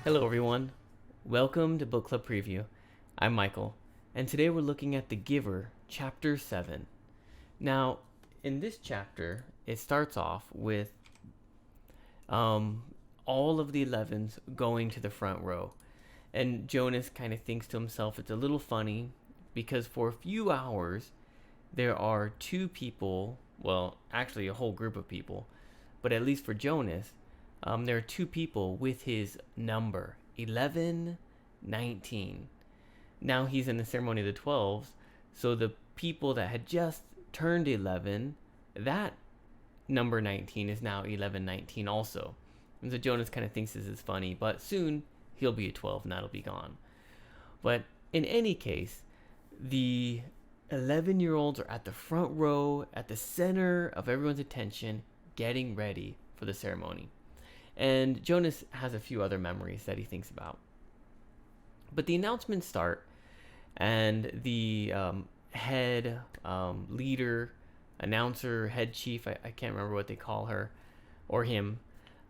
Hello, everyone. Welcome to Book Club Preview. I'm Michael, and today we're looking at The Giver, Chapter 7. Now, in this chapter, it starts off with all of the 11s going to the front row. And Jonas kind of thinks to himself it's a little funny because for a few hours, there are two people, well, actually a whole group of people, but at least for Jonas, there are two people with his number 11, 19. Now he's in the ceremony of the 12s, so the people that had just turned 11, that number 19 is now 1119 also. And so Jonas kind of thinks this is funny, but soon he'll be a 12 and that'll be gone. But in any case, the 11-year-olds are at the front row, at the center of everyone's attention, getting ready for the ceremony. And Jonas has a few other memories that he thinks about. But the announcements start, and the head leader, announcer, head chief, I can't remember what they call her, or him.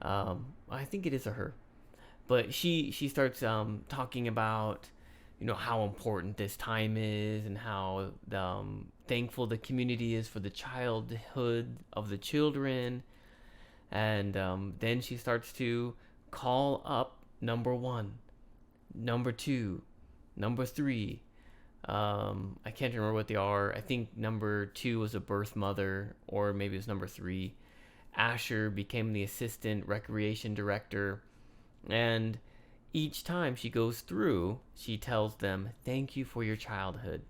I think it is a her. But she starts talking about, how important this time is and how thankful the community is for the childhood of the children. And then she starts to call up number 1, number 2, number 3. I can't remember what they are. I think number 2 was a birth mother, or maybe it was number 3. Asher became the assistant recreation director. And each time she goes through, she tells them, "Thank you for your childhood."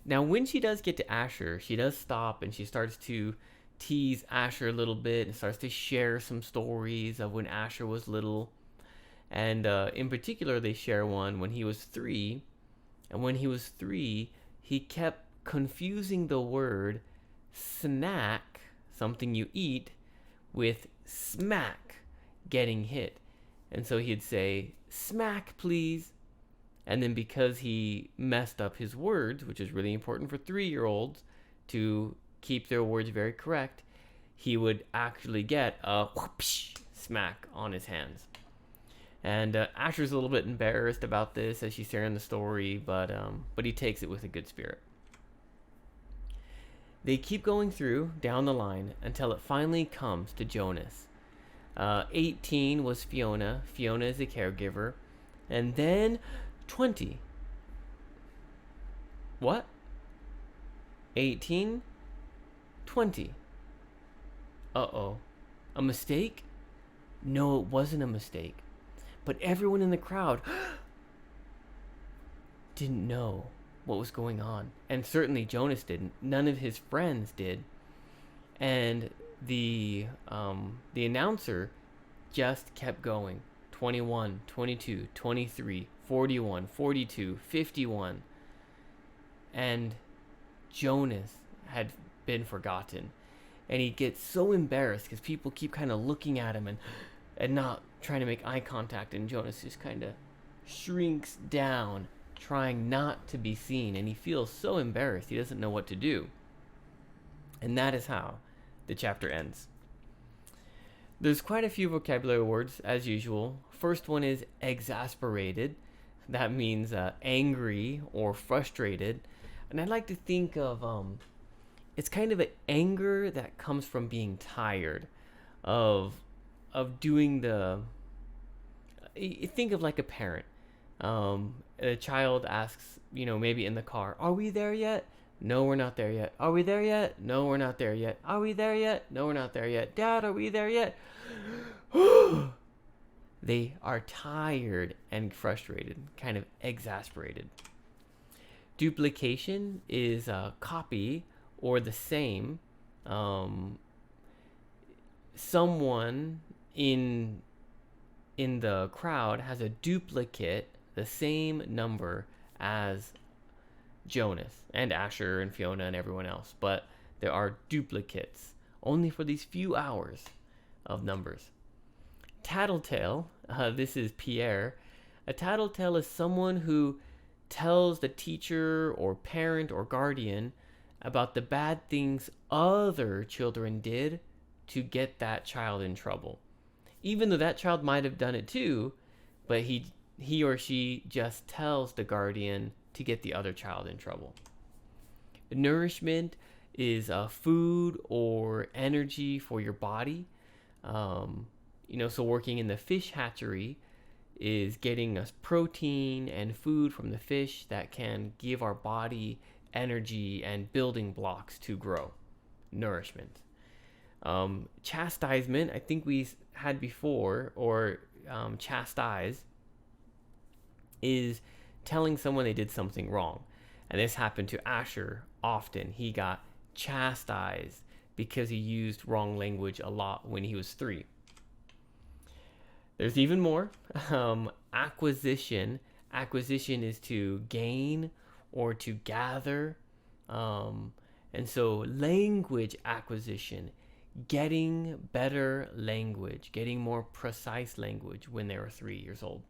Now, when she does get to Asher, she does stop and she starts to tease Asher a little bit and starts to share some stories of when Asher was little. And in particular, they share one when he was 3. And when he was 3, he kept confusing the word snack, something you eat, with smack, getting hit. And so he'd say, "Smack, please." And then because he messed up his words, which is really important for 3-year-olds to keep their words very correct, he would actually get a whoopsh smack on his hands. And Asher's a little bit embarrassed about this as she's sharing the story, but he takes it with a good spirit. They keep going through down the line until it finally comes to Jonas. 18 was Fiona. Fiona is a caregiver. And then 20. What? 18? 20. Uh-oh. A mistake? No, it wasn't a mistake. But everyone in the crowd didn't know what was going on. And certainly Jonas didn't. None of his friends did. And the announcer just kept going. 21, 22, 23, 41, 42, 51. And Jonas had been forgotten. And he gets so embarrassed because people keep kind of looking at him and not trying to make eye contact. And Jonas just kind of shrinks down, trying not to be seen. And he feels so embarrassed, he doesn't know what to do. And that is how the chapter ends. There's quite a few vocabulary words, as usual. First one is exasperated. That means angry or frustrated. And I like to think of it's kind of an anger that comes from being tired of doing the. Think of like a parent. A child asks, maybe in the car, "Are we there yet?" "No, we're not there yet." "Are we there yet?" "No, we're not there yet." "Are we there yet?" "No, we're not there yet." "Dad, are we there yet?" They are tired and frustrated, kind of exasperated. Duplication is a copy or the same. Someone in the crowd has a duplicate, the same number as Jonas and Asher and Fiona and everyone else, but there are duplicates only for these few hours of numbers. Tattletale, this is Pierre. A tattletale is someone who tells the teacher or parent or guardian about the bad things other children did to get that child in trouble. Even though that child might have done it too, but he or she just tells the guardian to get the other child in trouble. Nourishment is food or energy for your body. So working in the fish hatchery is getting us protein and food from the fish that can give our body energy and building blocks to grow. Nourishment. Chastisement, I think we had before, or chastise, is telling someone they did something wrong. And this happened to Asher often. He got chastised because he used wrong language a lot when he was 3. There's even more. Acquisition. Acquisition is to gain or to gather. And so language acquisition, getting better language, getting more precise language when they were 3 years old.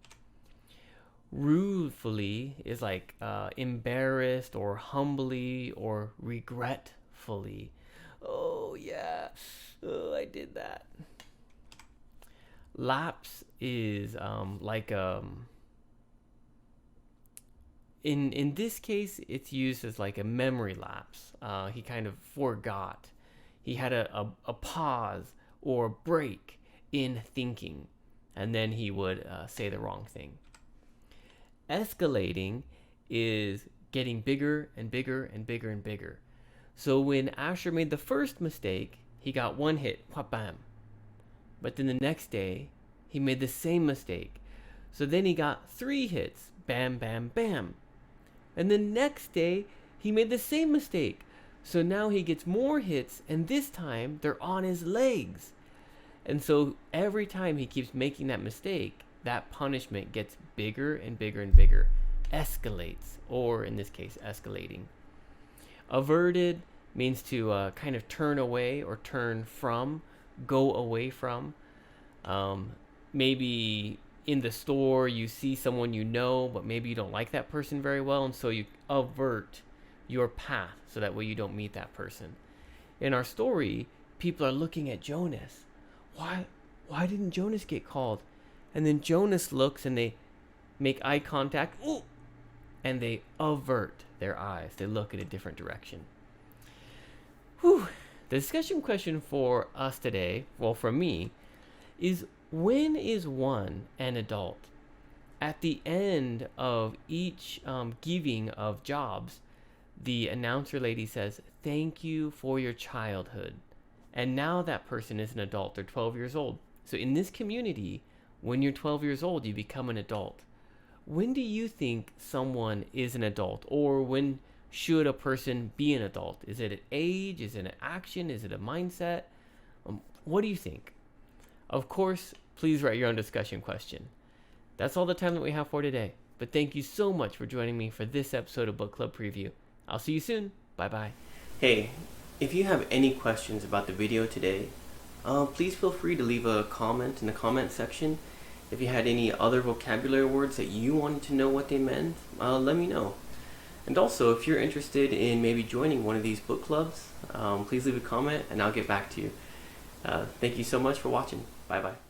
Ruefully is like embarrassed or humbly or regretfully. Oh yeah, I did that. Lapse is in this case it's used as like a memory lapse. He kind of forgot. He had a pause or break in thinking, and then he would say the wrong thing. Escalating is getting bigger and bigger and bigger and bigger. So when Asher made the first mistake, he got 1 hit, bam. But then the next day, he made the same mistake. So then he got 3 hits, bam, bam, bam. And the next day, he made the same mistake. So now he gets more hits, and this time they're on his legs. And so every time he keeps making that mistake, that punishment gets bigger and bigger and bigger, escalates, or in this case, escalating. Averted means to kind of turn away or turn from, go away from. Maybe in the store you see someone you know, but maybe you don't like that person very well, and so you avert your path so that way you don't meet that person. In our story, people are looking at Jonas. Why didn't Jonas get called? And then Jonas looks and they make eye contact, and they avert their eyes. They look in a different direction. Whew. The discussion question for us today, well, for me, is when is one an adult? At the end of each giving of jobs, the announcer lady says, "Thank you for your childhood." And now that person is an adult. They're 12 years old. So in this community, when you're 12 years old, you become an adult. When do you think someone is an adult? Or when should a person be an adult? Is it an age? Is it an action? Is it a mindset? What do you think? Of course, please write your own discussion question. That's all the time that we have for today. But thank you so much for joining me for this episode of Book Club Preview. I'll see you soon. Bye-bye. Hey, if you have any questions about the video today, please feel free to leave a comment in the comment section. If you had any other vocabulary words that you wanted to know what they meant, let me know. And also, if you're interested in maybe joining one of these book clubs, please leave a comment and I'll get back to you. Thank you so much for watching. Bye-bye.